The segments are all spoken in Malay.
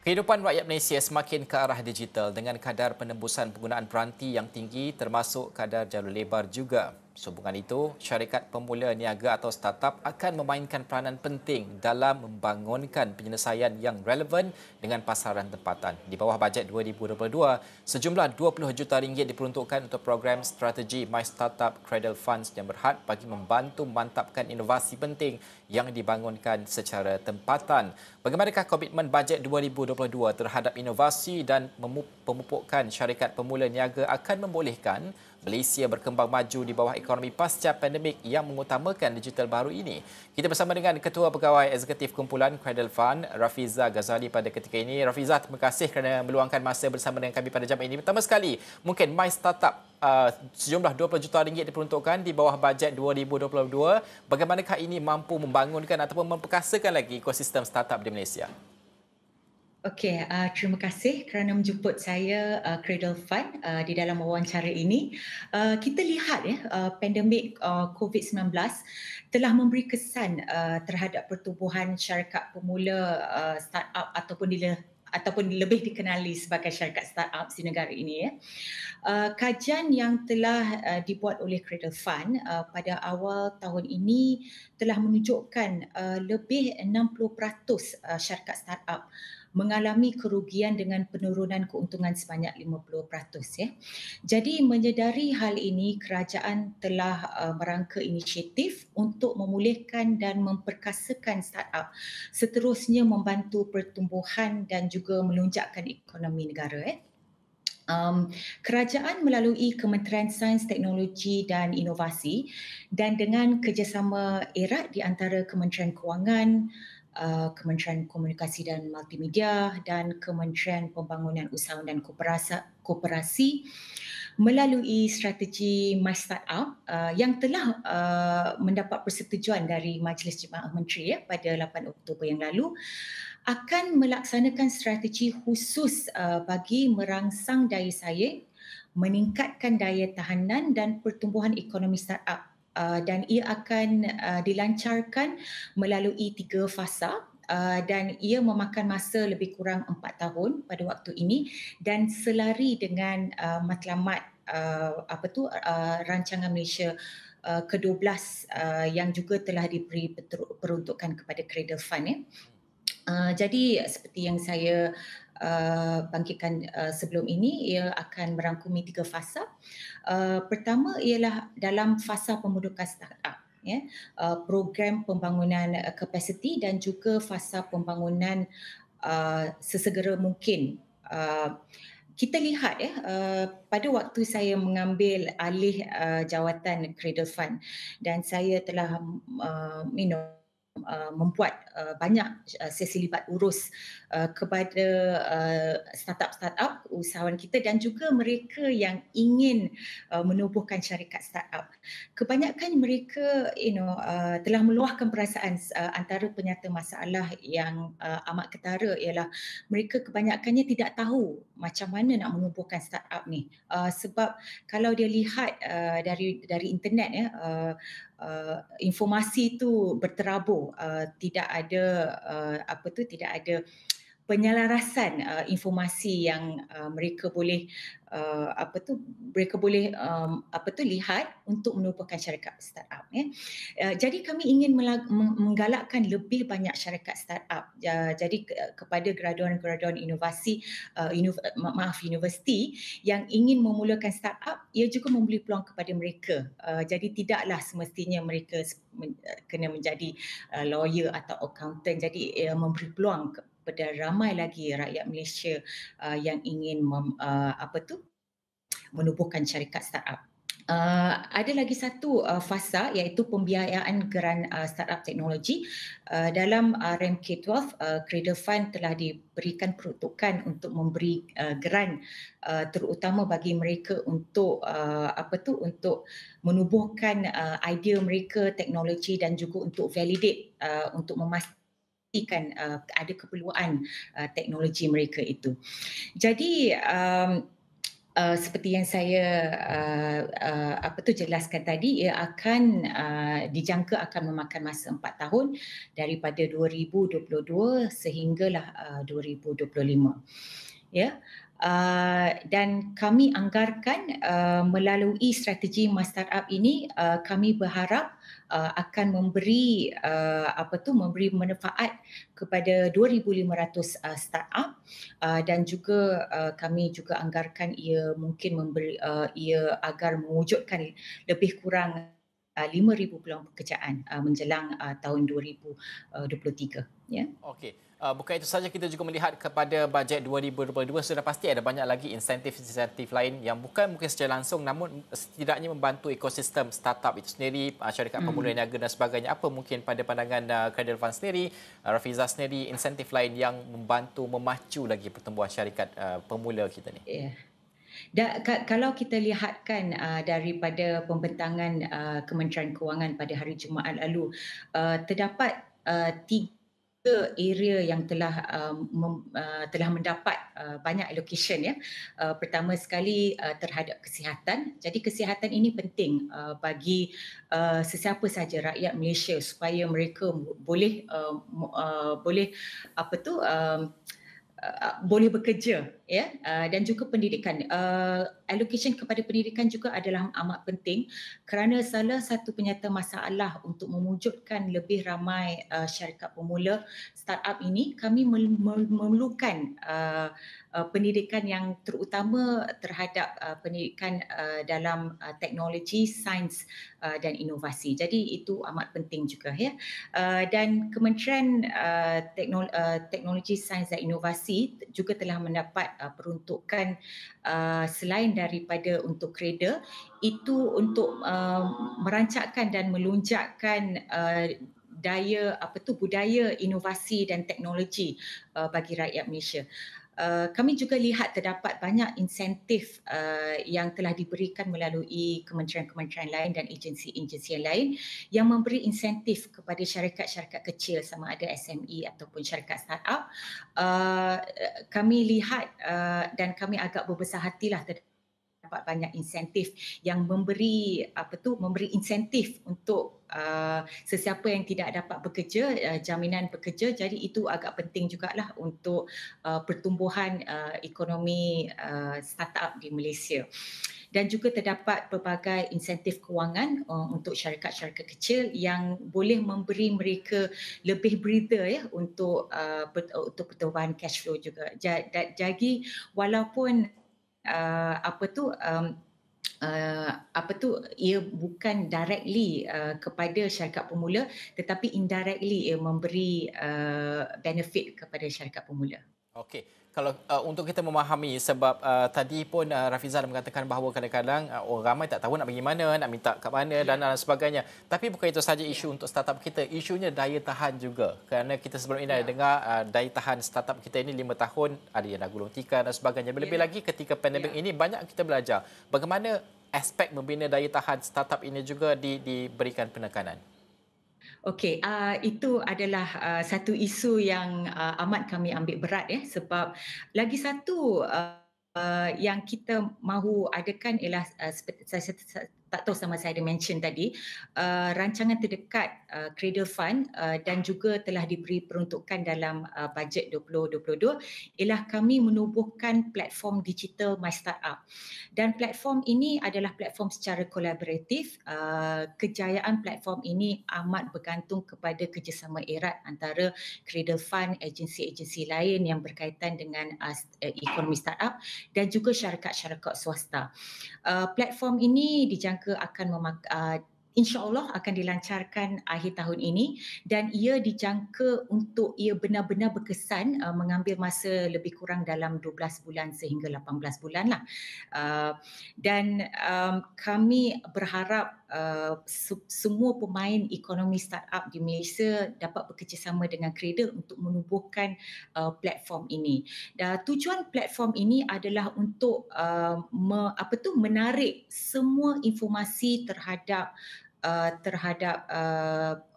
Kehidupan rakyat Malaysia semakin ke arah digital dengan kadar penembusan penggunaan peranti yang tinggi termasuk kadar jalur lebar juga. Sehubungan itu, syarikat pemula niaga atau startup akan memainkan peranan penting dalam membangunkan penyelesaian yang relevan dengan pasaran tempatan. Di bawah bajet 2022, sejumlah 20 juta ringgit diperuntukkan untuk program strategi My Startup Cradle Funds yang berhad bagi membantu memantapkan inovasi penting yang dibangunkan secara tempatan. Bagaimanakah komitmen bajet 2022 terhadap inovasi dan pemupukan syarikat pemula niaga akan membolehkan Malaysia berkembang maju di bawah ekonomi pasca pandemik yang mengutamakan digital baru ini? Kita bersama dengan Ketua Pegawai Eksekutif Kumpulan Cradle Fund, Rafiza Ghazali pada ketika ini. Rafiza, terima kasih kerana meluangkan masa bersama dengan kami pada jam ini. Pertama sekali, mungkin My Startup sejumlah 20 juta ringgit diperuntukkan di bawah bajet 2022. Bagaimanakah ini mampu membangunkan ataupun memperkasakan lagi ekosistem startup di Malaysia? Okey, terima kasih kerana menjemput saya Cradle Fund di dalam wawancara ini. Kita lihat pandemik COVID-19 telah memberi kesan terhadap pertumbuhan syarikat pemula startup ataupun lebih dikenali sebagai syarikat startup di negara ini. Kajian yang telah dibuat oleh Cradle Fund pada awal tahun ini telah menunjukkan lebih 60% syarikat startup mengalami kerugian dengan penurunan keuntungan sebanyak 50%. Jadi menyedari hal ini, kerajaan telah merangka inisiatif untuk memulihkan dan memperkasakan startup, seterusnya membantu pertumbuhan dan juga melonjakkan ekonomi negara. Kerajaan melalui Kementerian Sains, Teknologi dan Inovasi dan dengan kerjasama erat di antara Kementerian Kewangan, Kementerian Komunikasi dan Multimedia dan Kementerian Pembangunan Usahawan dan Koperasi melalui strategi My Startup yang telah mendapat persetujuan dari Majlis Jemaah Menteri pada 8 Oktober yang lalu, akan melaksanakan strategi khusus bagi merangsang daya saing, meningkatkan daya tahanan dan pertumbuhan ekonomi startup. Dan ia akan dilancarkan melalui 3 fasa dan ia memakan masa lebih kurang 4 tahun pada waktu ini dan selari dengan matlamat rancangan Malaysia ke-12 yang juga telah diberi peruntukan kepada Cradle Fund. Jadi seperti yang saya bangkitkan sebelum ini, ia akan merangkumi 3 fasa. Pertama ialah dalam fasa pembentukan startup, program pembangunan kapasiti dan juga fasa pembangunan sesegera mungkin. Kita lihat pada waktu saya mengambil alih jawatan Cradle Fund dan saya telah membuat banyak sesi libat urus kepada startup-startup usahawan kita dan juga mereka yang ingin menubuhkan syarikat startup. Kebanyakan mereka telah meluahkan perasaan antara penyata masalah yang amat ketara ialah mereka kebanyakannya tidak tahu macam mana nak menubuhkan startup ni. Sebab kalau dia lihat dari internet informasi itu berterabur, tidak ada tidak ada penyelarasan informasi yang mereka boleh lihat untuk menubuhkan syarikat startup. Jadi kami ingin menggalakkan lebih banyak syarikat startup. Jadi kepada graduan-graduan universiti yang ingin memulakan startup, ia juga memberi peluang kepada mereka. Jadi tidaklah semestinya mereka kena menjadi lawyer atau accountant. Jadi memberi peluang kepada ramai lagi rakyat Malaysia yang ingin menubuhkan syarikat startup. Ada lagi satu fasa iaitu pembiayaan geran startup teknologi. Dalam RMK12, Cradle Fund telah diberikan peruntukan untuk memberi geran terutama bagi mereka untuk untuk menubuhkan idea mereka, teknologi dan juga untuk validate untuk memastikan ada keperluan teknologi mereka itu. Jadi Seperti yang saya jelaskan tadi, ia akan dijangka akan memakan masa 4 tahun daripada 2022 sehinggalah 2025. Ya. Dan kami anggarkan melalui strategi My Startup ini, kami berharap akan memberi memberi manfaat kepada 2,500 startup, dan juga kami juga anggarkan ia mungkin memberi ia agar mewujudkan lebih kurang 5,000 peluang pekerjaan menjelang tahun 2023, ya. Okey. Bukan itu saja, kita juga melihat kepada bajet 2022, sudah pasti ada banyak lagi insentif-insentif lain yang bukan mungkin secara langsung namun setidaknya membantu ekosistem startup itu sendiri, syarikat pemula niaga dan sebagainya. Apa mungkin pada pandangan Cradle Fund sendiri, Rafiza sendiri, insentif lain yang membantu memacu lagi pertumbuhan syarikat pemula kita ni? Ya. Kalau kita lihatkan daripada pembentangan Kementerian Kewangan pada hari Jumaat lalu, terdapat tiga area yang telah mendapat banyak allocation, ya. Pertama sekali terhadap kesihatan. Jadi kesihatan ini penting bagi sesiapa sahaja rakyat Malaysia supaya mereka boleh bekerja, ya. Dan juga pendidikan. Allocation kepada pendidikan juga adalah amat penting kerana salah satu penyata masalah untuk mewujudkan lebih ramai syarikat pemula startup ini, kami memerlukan pendidikan yang terutama terhadap pendidikan dalam teknologi, sains dan inovasi. Jadi itu amat penting juga, ya. Dan Kementerian Teknologi, Sains dan Inovasi juga telah mendapat peruntukan selain daripada untuk Cradle, itu untuk merancangkan dan melonjakkan budaya inovasi dan teknologi bagi rakyat Malaysia. Kami juga lihat terdapat banyak insentif yang telah diberikan melalui kementerian-kementerian lain dan agensi-agensi yang lain yang memberi insentif kepada syarikat-syarikat kecil sama ada SME ataupun syarikat startup. Kami lihat dan kami agak berbesar hatilah dapat banyak insentif yang memberi insentif untuk sesiapa yang tidak dapat bekerja, jaminan bekerja. Jadi itu agak penting jugalah untuk pertumbuhan ekonomi startup di Malaysia. Dan juga terdapat pelbagai insentif kewangan untuk syarikat-syarikat kecil yang boleh memberi mereka lebih breather, ya, untuk pertumbuhan cash flow juga. Jadi walaupun ia bukan directly kepada syarikat pemula, tetapi indirectly ia memberi benefit kepada syarikat pemula. Okey. Kalau untuk kita memahami, sebab tadi pun Rafiza mengatakan bahawa kadang-kadang orang ramai tak tahu nak pergi mana, nak minta kat mana dan sebagainya. Tapi bukan itu saja isu untuk startup kita, isunya daya tahan juga. Kerana kita sebelum ini ada dengar daya tahan startup kita ini 5 tahun, ada yang dah gulung tikar dan sebagainya. Lebih lagi ketika pandemik ini banyak kita belajar bagaimana aspek membina daya tahan startup ini juga diberikan penekanan. Okey, itu adalah satu isu yang amat kami ambil berat, ya, sebab lagi satu yang kita mahu adakan ialah seperti saya tak tahu sama saya ada mention tadi, rancangan terdekat Cradle Fund dan juga telah diberi peruntukan dalam bajet 2022 ialah kami menubuhkan platform digital My Startup. Dan platform ini adalah platform secara kolaboratif. Kejayaan platform ini amat bergantung kepada kerjasama erat antara Cradle Fund, agensi-agensi lain yang berkaitan dengan ekonomi startup dan juga syarikat-syarikat swasta. Platform ini dijangka akan InsyaAllah akan dilancarkan akhir tahun ini dan ia dijangka untuk ia benar-benar berkesan mengambil masa lebih kurang dalam 12 bulan sehingga 18 bulan lah. Dan kami berharap semua pemain ekonomi startup di Malaysia dapat bekerjasama dengan Cradle untuk menubuhkan platform ini. Dan tujuan platform ini adalah untuk menarik semua informasi terhadap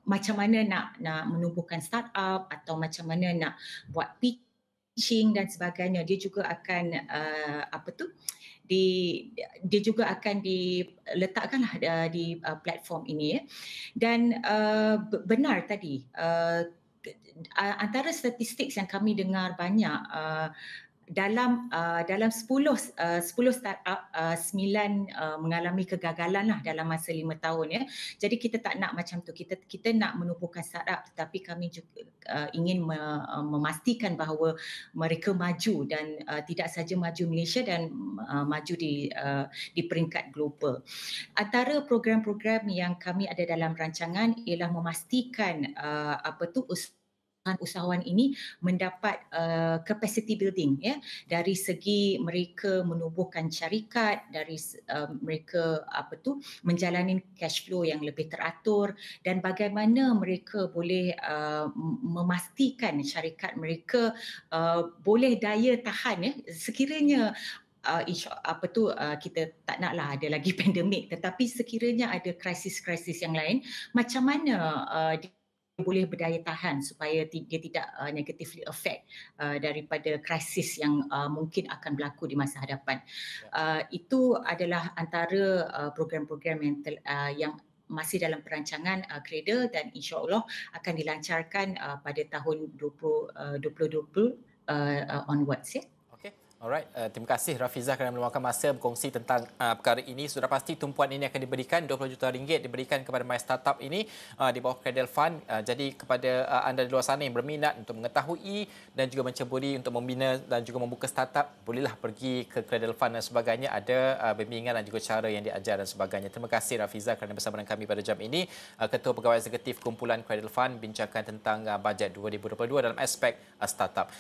macam mana nak menubuhkan startup atau macam mana nak buat pitching dan sebagainya. Dia juga akan dia juga akan diletakkanlah di platform ini ya. Dan benar tadi, antara statistik yang kami dengar banyak, dalam 10 startup, 9 mengalami kegagalan lah dalam masa 5 tahun ya. Jadi kita tak nak macam tu. Kita nak menumbuhkan startup, tetapi kami juga ingin memastikan bahawa mereka maju dan tidak saja maju Malaysia dan maju di peringkat global. Antara program-program yang kami ada dalam rancangan ialah memastikan usahawan ini mendapat capacity building ya, dari segi mereka menubuhkan syarikat, dari mereka menjalani cash flow yang lebih teratur, dan bagaimana mereka boleh memastikan syarikat mereka boleh daya tahan ya, sekiranya kita tak naklah ada lagi pandemik, tetapi sekiranya ada krisis-krisis yang lain, macam mana dia boleh berdaya tahan supaya dia tidak negatively affect daripada krisis yang mungkin akan berlaku di masa hadapan. Itu adalah antara program-program yang masih dalam perancangan Cradle, dan insya-Allah akan dilancarkan pada tahun 2020 onwards ya. Alright, terima kasih Rafizah kerana meluangkan masa berkongsi tentang perkara ini. Sudah pasti tumpuan ini akan diberikan, RM20 juta diberikan kepada My Startup ini di bawah Cradle Fund. Jadi kepada anda di luar sana yang berminat untuk mengetahui dan juga menceburi untuk membina dan juga membuka startup, bolehlah pergi ke Cradle Fund dan sebagainya. Ada bimbingan dan juga cara yang diajar dan sebagainya. Terima kasih Rafizah kerana bersama dengan kami pada jam ini. Ketua Pegawai Eksekutif Kumpulan Cradle Fund bincangkan tentang bajet 2022 dalam aspek startup.